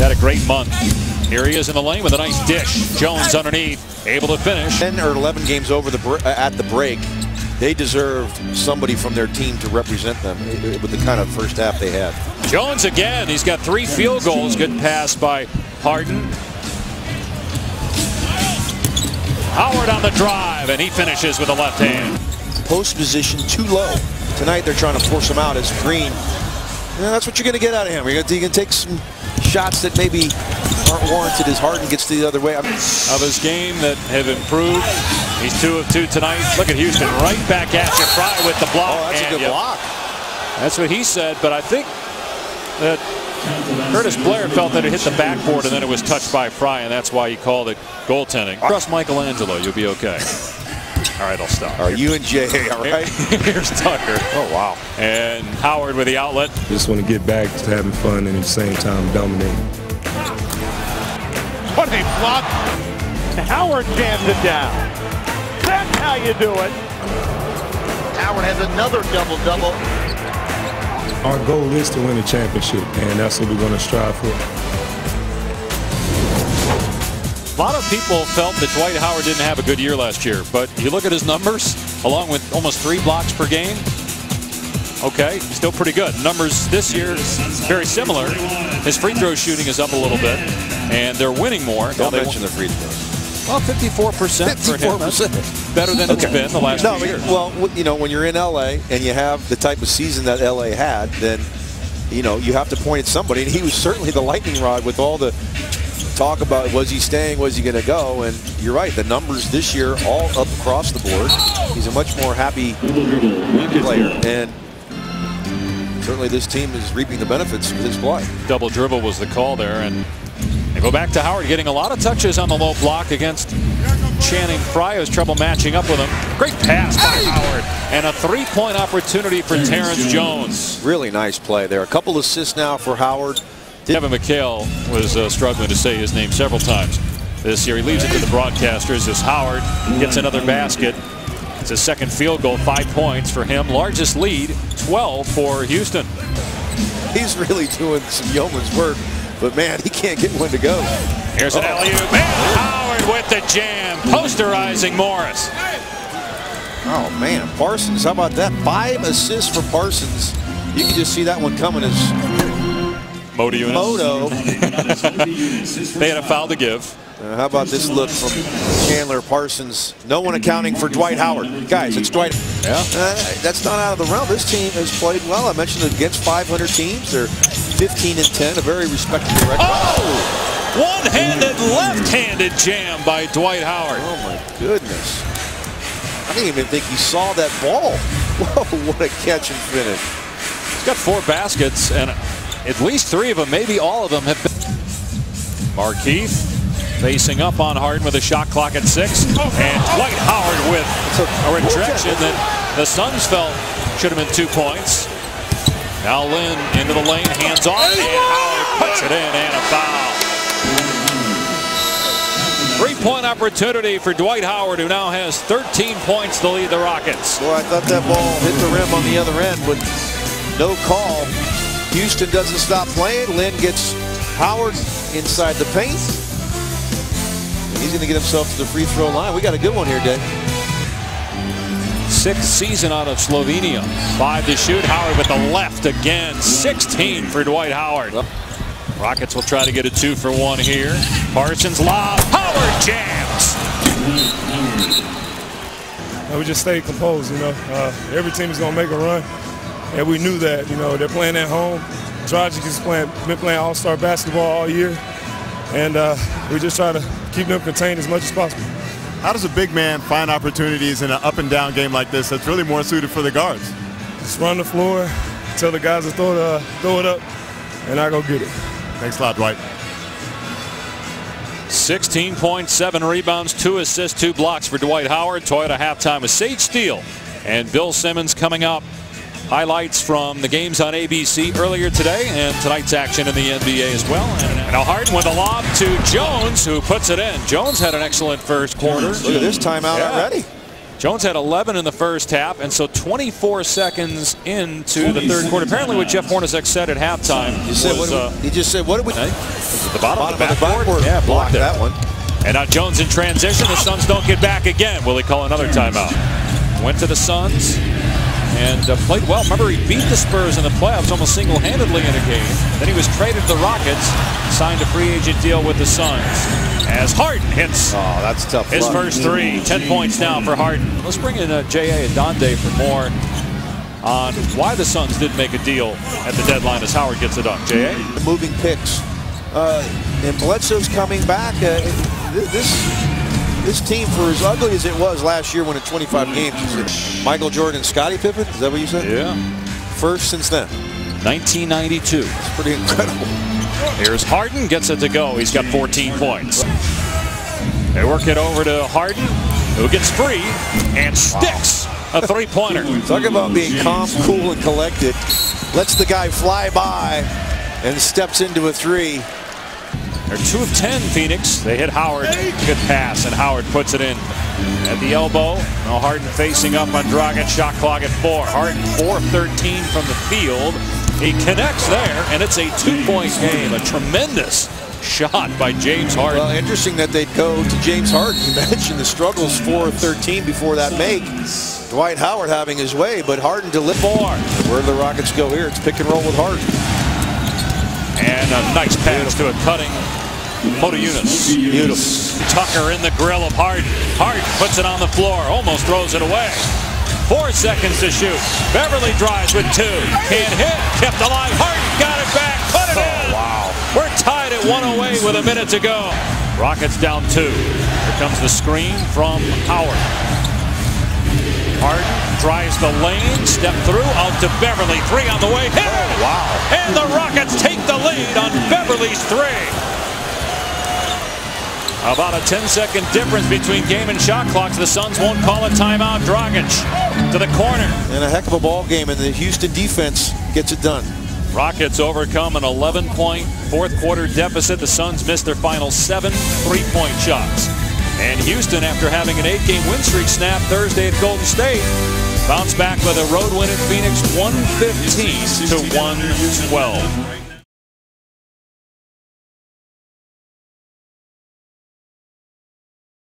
Had a great month. Here he is in the lane with a nice dish. Jones underneath, able to finish. 10 or 11 games over at the break. They deserved somebody from their team to represent them with the kind of first half they had. Jones again. He's got 3 field goals. Good pass by Harden. Howard on the drive, and he finishes with a left hand. Post position too low. Tonight they're trying to force him out as Green. Yeah, that's what you're going to get out of him. You can take some shots that maybe aren't warranted as Harden gets the other way. Of his game that have improved. He's 2 of 2 tonight. Look at Houston right back at you. Fry with the block. Oh, that's a good block. That's what he said, but I think that Curtis Blair felt that it hit the backboard and then it was touched by Fry, and that's why he called it goaltending. Trust Michelangelo, you'll be okay. All right, I'll stop. All right, you and Jay, all right? Here's Tucker. Oh, wow. And Howard with the outlet. Just want to get back to having fun and at the same time dominating. What a block. Howard jams it down. That's how you do it. Howard has another double-double. Our goal is to win a championship, and that's what we're going to strive for. A lot of people felt that Dwight Howard didn't have a good year last year, but you look at his numbers, along with almost 3 blocks per game. Okay, still pretty good. Numbers this year very similar. His free throw shooting is up a little bit, and they're winning more. Don't mention the free throws. Well, 54% for him. That's better than it's been the last few years. Well, you know, when you're in LA and you have the type of season that LA had, then, you know, you have to point at somebody. And he was certainly the lightning rod with all the talk about was he staying, was he going to go? And you're right, the numbers this year all up across the board. He's a much more happy player. And certainly this team is reaping the benefits of his play. Double dribble was the call there, and they go back to Howard getting a lot of touches on the low block against Channing Frye, who's trouble matching up with him. Great pass by Howard, and a 3-point opportunity for Terrence Jones. Really nice play there. A couple assists now for Howard. Kevin McHale was struggling to say his name several times this year. He leaves it to the broadcasters as Howard gets another basket. It's his second field goal, 5 points for him. Largest lead, 12 for Houston. He's really doing some yeoman's work, but man, he can't get one to go. Here's an alley-oop, and Howard with the jam, posterizing Morris. Oh man, Parsons, how about that? 5 assists for Parsons. You can just see that one coming as Moto. They had a foul to give. How about this look from Chandler Parsons? No one accounting for Dwight Howard. Guys, it's Dwight. Yeah. That's not out of the realm. This team has played well. I mentioned it against 500 teams. They're 15-10, a very respectable record. Oh! One-handed, left-handed jam by Dwight Howard. Oh my goodness. I didn't even think he saw that ball. Whoa, what a catch and finish. He's got 4 baskets, and at least 3 of them, maybe all of them, have been. Markeith facing up on Harden with a shot clock at 6. And Dwight Howard with a rejection that the Suns felt should have been 2 points. Now Lynn into the lane, hands off, and Howard puts it in, and a foul. 3-point opportunity for Dwight Howard, who now has 13 points to lead the Rockets. Boy, I thought that ball hit the rim on the other end with no call. Houston doesn't stop playing. Lynn gets Howard inside the paint. He's going to get himself to the free throw line. We got a good one here, Dave. 6th season out of Slovenia. 5 to shoot. Howard with the left again. 16 for Dwight Howard. Rockets will try to get a 2 for 1 here. Parsons lob. Howard jams. We just stayed composed, you know. Every team is going to make a run. And we knew that, you know, they're playing at home. Dragic has been playing all-star basketball all year. And we just try to keep them contained as much as possible. How does a big man find opportunities in an up-and-down game like this that's really more suited for the guards? Just run the floor, tell the guys to throw it up, and I go get it. Thanks a lot, Dwight. 16 points, 7 rebounds, 2 assists, 2 blocks for Dwight Howard. Toyota halftime with Sage Steele and Bill Simmons coming up. Highlights from the games on ABC earlier today and tonight's action in the NBA as well. And now Harden with a lob to Jones, who puts it in. Jones had an excellent first quarter. Look at this timeout already. Jones had 11 in the first half, and so 24 seconds into the third quarter. Apparently what Jeff Hornacek said at halftime he just said, what did we... The bottom of the backboard. backboard. Yeah, blocked that one. And now Jones in transition. The Suns don't get back again. Will he call another timeout? Went to the Suns and played well. Remember, he beat the Spurs in the playoffs almost single-handedly in a game. Then he was traded to the Rockets, signed a free agent deal with the Suns. As Harden hits that's tough. His first three. 10 points now for Harden. Let's bring in J.A. and Donde for more on why the Suns did make a deal at the deadline as Howard gets it up. J.A.? Moving picks. And Bledsoe's coming back. This team, for as ugly as it was last year when in 25 games, Michael Jordan and Scottie Pippen, is that what you said? Yeah. First since then. 1992. That's pretty incredible. Here's Harden, gets it to go. He's got 14 points. They work it over to Harden, who gets free and sticks a three-pointer. Talk about being calm, cool, and collected. Lets the guy fly by and steps into a three. They're 2 of 10, Phoenix. They hit Howard. Good pass, and Howard puts it in at the elbow. Now Harden facing up on Dragic. Shot clock at 4. Harden 4 of 13 from the field. He connects there, and it's a 2-point game. A tremendous shot by James Harden. Well, interesting that they'd go to James Harden. You mentioned the struggles, 4 of 13 before that make. Dwight Howard having his way, but Harden to lift 4. Where do the Rockets go here? It's pick and roll with Harden. And a nice pass to a cutting Motiejunas. Beautiful. Tucker in the grill of Harden. Harden puts it on the floor, almost throws it away. 4 seconds to shoot. Beverly drives with 2. Can't hit. Kept alive. Harden got it back. Put it in. Wow. We're tied at 1 away with a minute to go. Rockets down 2. Here comes the screen from Howard. Harden drives the lane. Step through. Out to Beverly. 3 on the way. Hit it. Wow. And the Rockets take the lead on Beverly's 3. About a 10-second difference between game and shot clocks. The Suns won't call a timeout. Dragic to the corner. And a heck of a ball game, and the Houston defense gets it done. Rockets overcome an 11-point fourth-quarter deficit. The Suns missed their final 7 three-point shots. And Houston, after having an 8-game win streak snap Thursday at Golden State, bounced back with a road win at Phoenix, 115 to 112.